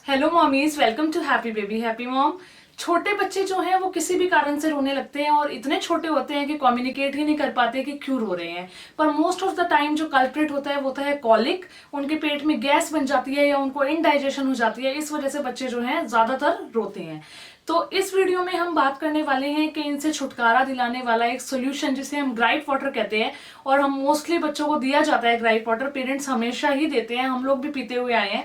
Hello mommies, welcome to happy baby happy mom. छोटे बच्चे जो हैं वो किसी भी कारण से रोने लगते हैं और इतने छोटे होते हैं कि कम्युनिकेट ही नहीं कर पाते कि क्यों रो रहे हैं। पर मोस्ट ऑफ द टाइम जो कल्प्रिट होता है वो होता है कॉलिक। उनके पेट में गैस बन जाती है या उनको इनडाइजेशन हो जाती है, इस वजह से बच्चे जो हैं ज्यादातर रोते हैं। तो इस वीडियो में हम बात करने वाले हैं कि इनसे छुटकारा दिलाने वाला एक सोल्यूशन जिसे हम ग्राइप वाटर कहते हैं, और हम मोस्टली बच्चों को दिया जाता है ग्राइप वाटर। पेरेंट्स हमेशा ही देते हैं, हम लोग भी पीते हुए आए हैं।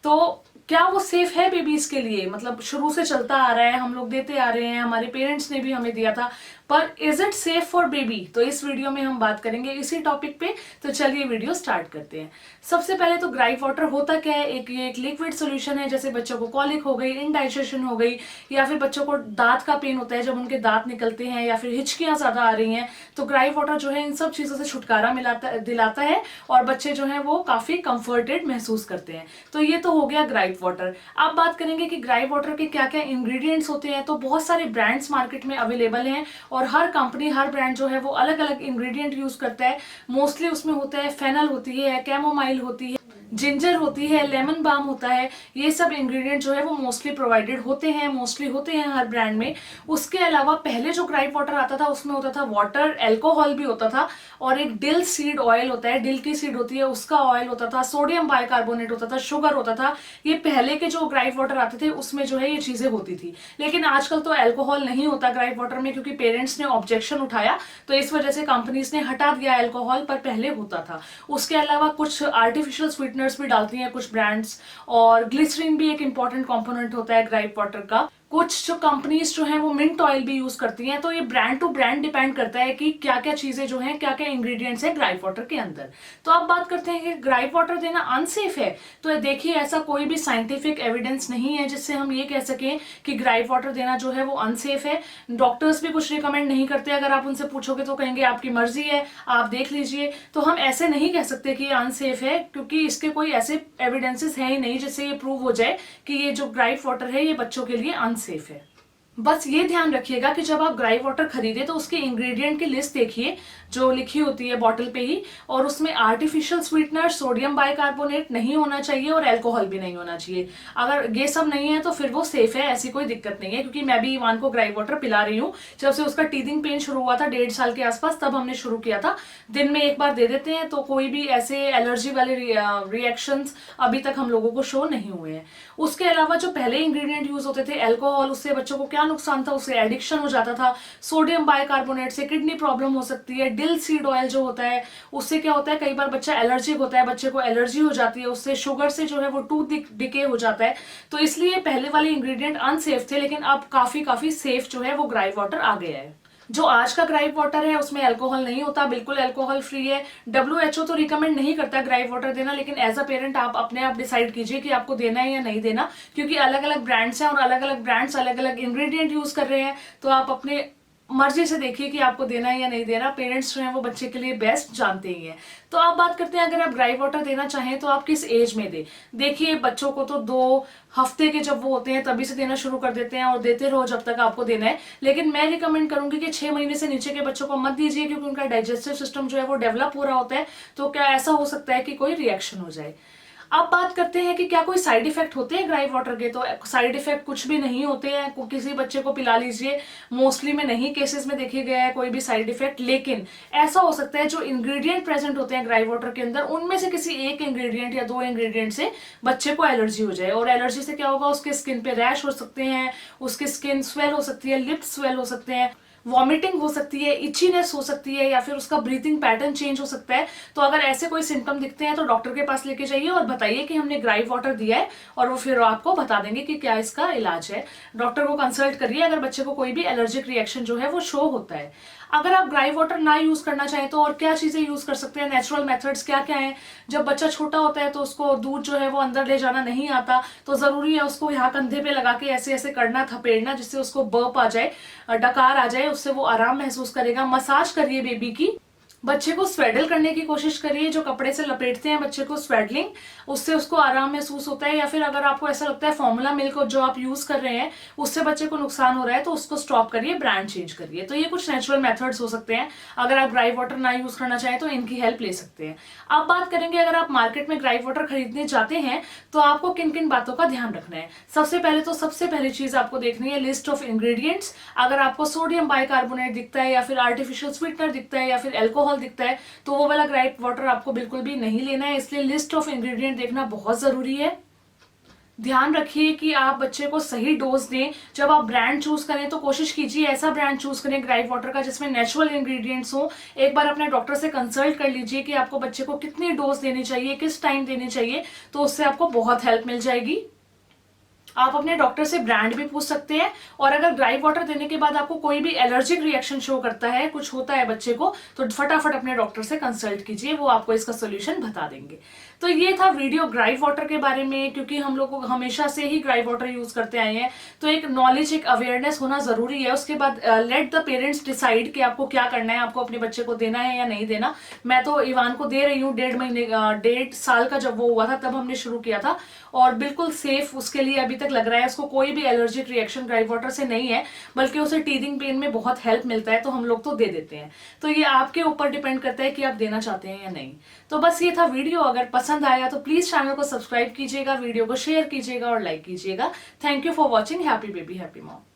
तो क्या वो सेफ है बेबीज के लिए? मतलब शुरू से चलता आ रहा है, हम लोग देते आ रहे हैं, हमारे पेरेंट्स ने भी हमें दिया था, पर is it safe for baby? तो इस वीडियो में हम बात करेंगे इसी टॉपिक पे। तो चलिए वीडियो स्टार्ट करते हैं। सबसे पहले तो ग्राइप वाटर होता क्या है? एक लिक्विड सोल्यूशन है। जैसे बच्चों को कॉलिक हो गई, इनडाइजेशन हो गई, या फिर बच्चों को दांत का पेन होता है जब उनके दांत निकलते हैं, या फिर हिचकियां ज्यादा आ रही हैं, तो ग्राइप वाटर जो है इन सब चीजों से छुटकारा दिलाता है और बच्चे जो है वो काफी कंफर्टेड महसूस करते हैं। तो ये तो हो गया ग्राइप वाटर। अब बात करेंगे कि ग्राइप वाटर के क्या क्या इंग्रेडिएंट्स होते हैं। तो बहुत सारे ब्रांड्स मार्केट में अवेलेबल हैं और हर कंपनी, हर ब्रांड जो है वो अलग अलग इंग्रेडिएंट यूज करता है। मोस्टली उसमें होता है फेनल होती है, कैमोमाइल होती है, जिंजर होती है, लेमन बाम होता है। ये सब इंग्रेडिएंट जो है वो मोस्टली प्रोवाइडेड होते हैं, मोस्टली होते हैं हर ब्रांड में। उसके अलावा पहले जो ग्राइप वाटर आता था उसमें होता था वाटर, अल्कोहल भी होता था, और एक डिल सीड ऑयल होता है, डिल की सीड होती है उसका ऑयल होता था, सोडियम बाइकार्बोनेट होता था, शुगर होता था। ये पहले के जो ग्राइप वाटर आते थे उसमें जो है ये चीजें होती थी। लेकिन आजकल तो अल्कोहल नहीं होता ग्राइप वाटर में, क्योंकि पेरेंट्स ने ऑब्जेक्शन उठाया, तो इस वजह से कंपनीज ने हटा दिया अल्कोहल, पर पहले होता था। उसके अलावा कुछ आर्टिफिशियल स्वीटनर्स भी डालती हैं कुछ ब्रांड्स, और ग्लिसरीन भी एक इंपॉर्टेंट कंपोनेंट होता है ग्राइप वाटर का। कुछ जो कंपनीज जो हैं वो मिंट ऑयल भी यूज करती हैं। तो ये ब्रांड टू ब्रांड डिपेंड करता है कि क्या क्या चीजें जो हैं, क्या क्या इंग्रेडिएंट्स हैं ग्राइप वाटर के अंदर। तो अब बात करते हैं कि ग्राइप वाटर देना अनसेफ है। तो देखिए, ऐसा कोई भी साइंटिफिक एविडेंस नहीं है जिससे हम ये कह सकें कि ग्राइप वाटर देना जो है वो अनसेफ है। डॉक्टर्स भी कुछ रिकमेंड नहीं करते। अगर आप उनसे पूछोगे तो कहेंगे आपकी मर्जी है, आप देख लीजिए। तो हम ऐसे नहीं कह सकते कि ये अनसेफ है, क्योंकि इसके कोई ऐसे एविडेंसेस है ही नहीं जिससे ये प्रूव हो जाए कि ये जो ग्राइप वाटर है ये बच्चों के लिए अनसेफ है। बस ये ध्यान रखिएगा कि जब आप ग्राइप वाटर खरीदे तो उसके इंग्रेडिएंट की लिस्ट देखिए जो लिखी होती है बॉटल पे ही, और उसमें आर्टिफिशियल स्वीटनर, सोडियम बाइकार्बोनेट नहीं होना चाहिए और अल्कोहल भी नहीं होना चाहिए। अगर ये सब नहीं है तो फिर वो सेफ है, ऐसी कोई दिक्कत नहीं है। क्योंकि मैं भी ईवान को ग्राइप वाटर पिला रही हूँ। जब से उसका टीथिंग पेन शुरू हुआ था 1.5 साल के आसपास, तब हमने शुरू किया था। दिन में एक बार दे देते हैं, तो कोई भी ऐसे एलर्जी वाले रिएक्शंस अभी तक हम लोगों को शो नहीं हुए हैं। उसके अलावा जो पहले इंग्रेडिएंट यूज होते थे अल्कोहल, उससे बच्चों को क्या नुकसान था? उससे एडिक्शन हो जाता था। सोडियम बाइकार्बोनेट से किडनी प्रॉब्लम हो सकती है। डिल सीड ऑयल जो होता है उससे क्या होता है, कई बार बच्चा एलर्जिक होता है, बच्चे को एलर्जी हो जाती है उससे। शुगर से जो है वो टूथ डिके हो जाता है। तो इसलिए पहले वाले इंग्रेडिएंट अनसेफ थे, लेकिन अब काफी काफी सेफ जो है वो ग्राइप वाटर आ गया है। जो आज का ग्राइप वाटर है उसमें अल्कोहल नहीं होता, बिल्कुल अल्कोहल फ्री है। WHO तो रिकमेंड नहीं करता ग्राइप वाटर देना, लेकिन एज अ पेरेंट आप अपने आप डिसाइड कीजिए कि आपको देना है या नहीं देना, क्योंकि अलग अलग ब्रांड्स हैं और अलग अलग ब्रांड्स अलग अलग इंग्रेडिएंट यूज कर रहे हैं। तो आप अपने मर्जी से देखिए कि आपको देना है या नहीं देना। पेरेंट्स जो है वो बच्चे के लिए बेस्ट जानते ही हैं। तो आप बात करते हैं, अगर आप ग्राइप वाटर देना चाहें तो आप किस एज में दें। देखिए, बच्चों को तो 2 हफ्ते के जब वो होते हैं तभी से देना शुरू कर देते हैं और देते रहो जब तक आपको देना है। लेकिन मैं रिकमेंड करूंगी कि 6 महीने से नीचे के बच्चों को मत दीजिए, क्योंकि उनका डाइजेस्टिव सिस्टम जो है वो डेवलप हो रहा होता है। तो क्या ऐसा हो सकता है कि कोई रिएक्शन हो जाए। अब बात करते हैं कि क्या कोई साइड इफेक्ट होते हैं ग्राइप वाटर के। तो साइड इफेक्ट कुछ भी नहीं होते हैं, किसी बच्चे को पिला लीजिए। मोस्टली में नहीं केसेस में देखे गया है कोई भी साइड इफेक्ट। लेकिन ऐसा हो सकता है जो इंग्रेडिएंट प्रेजेंट होते हैं ग्राइप वाटर के अंदर, उनमें से किसी एक इंग्रेडिएंट या 2 इंग्रेडिएंट से बच्चे को एलर्जी हो जाए। और एलर्जी से क्या होगा, उसके स्किन पे रैश हो सकते हैं, उसकी स्किन स्वेल हो सकती है, लिप्स स्वेल हो सकते हैं, वॉमिटिंग हो सकती है, इचीनेस हो सकती है, या फिर उसका ब्रीथिंग पैटर्न चेंज हो सकता है। तो अगर ऐसे कोई सिम्टम दिखते हैं तो डॉक्टर के पास लेके जाइए और बताइए कि हमने ग्राइप वाटर दिया है, और वो फिर आपको बता देंगे कि क्या इसका इलाज है। डॉक्टर को कंसल्ट करिए अगर बच्चे को कोई भी एलर्जिक रिएक्शन जो है वो शो होता है। अगर आप ग्राइप वाटर ना यूज करना चाहें तो और क्या चीजें यूज कर सकते हैं, नेचुरल मेथड्स क्या क्या हैं। जब बच्चा छोटा होता है तो उसको दूध जो है वो अंदर ले जाना नहीं आता, तो जरूरी है उसको यहाँ कंधे पे लगा के ऐसे ऐसे करना, थपेड़ना, जिससे उसको बर्प आ जाए, डकार आ जाए, उससे वो आराम महसूस करेगा। मसाज करिए बेबी की। बच्चे को स्वेडल करने की कोशिश करिए, जो कपड़े से लपेटते हैं बच्चे को स्वेडलिंग, उससे उसको आराम महसूस होता है। या फिर अगर आपको ऐसा लगता है फॉर्मूला मिल्क जो आप यूज कर रहे हैं उससे बच्चे को नुकसान हो रहा है तो उसको स्टॉप करिए, ब्रांड चेंज करिए। तो ये कुछ नेचुरल मेथड्स हो सकते हैं। अगर आप ग्राइव वाटर ना यूज करना चाहें तो इनकी हेल्प ले सकते हैं। अब बात करेंगे, अगर आप मार्केट में ग्राइव वाटर खरीदने जाते हैं तो आपको किन किन बातों का ध्यान रखना है। सबसे पहले तो सबसे पहली चीज आपको देखनी है लिस्ट ऑफ इंग्रेडिएंट्स। अगर आपको सोडियम बाइकार्बोनेट दिखता है या फिर आर्टिफिशियल स्वीटनर दिखता है या फिर एल्कोहल दिखता है तो वो वाला ग्राइव वाटर आपको बिल्कुल भी नहीं लेना है। इसलिए लिस्ट ऑफ इंग्रेडिएंट देखना बहुत जरूरी है। ध्यान रखिए कि आप बच्चे को सही डोज दें। जब आप ब्रांड चूज करें तो कोशिश कीजिए ऐसा ब्रांड चूज करें ग्राइव वाटर का जिसमें नेचुरल इंग्रेडिएंट्स हो। एक बार अपने डॉक्टर से कंसल्ट कर लीजिए कि आपको बच्चे को कितनी डोज देनी चाहिए, किस टाइम देनी चाहिए, तो उससे आपको बहुत हेल्प मिल जाएगी। आप अपने डॉक्टर से ब्रांड भी पूछ सकते हैं। और अगर ग्राइव वाटर देने के बाद आपको कोई भी एलर्जिक रिएक्शन शो करता है, कुछ होता है बच्चे को, तो फटाफट अपने डॉक्टर से कंसल्ट कीजिए, वो आपको इसका सोल्यूशन बता देंगे। तो ये था वीडियो ग्राइव वाटर के बारे में। क्योंकि हम लोग हमेशा से ही ग्राइव वाटर यूज करते आए हैं तो एक नॉलेज, एक अवेयरनेस होना जरूरी है। उसके बाद लेट द पेरेंट्स डिसाइड कि आपको क्या करना है, आपको अपने बच्चे को देना है या नहीं देना। मैं तो इवान को दे रही हूँ 1.5 साल का जब वो हुआ था तब हमने शुरू किया था, और बिल्कुल सेफ उसके लिए अभी तक लग रहा है। उसको कोई भी एलर्जिक रिएक्शन ग्राइव वाटर से नहीं है, बल्कि उसे टीथिंग पेन में बहुत हेल्प मिलता है, तो हम लोग तो दे देते हैं। तो ये आपके ऊपर डिपेंड करता है कि आप देना चाहते हैं या नहीं। तो बस ये था वीडियो। अगर पसंद आया तो प्लीज चैनल को सब्सक्राइब कीजिएगा, वीडियो को शेयर कीजिएगा और लाइक कीजिएगा। Thank you for watching. Happy baby happy mom.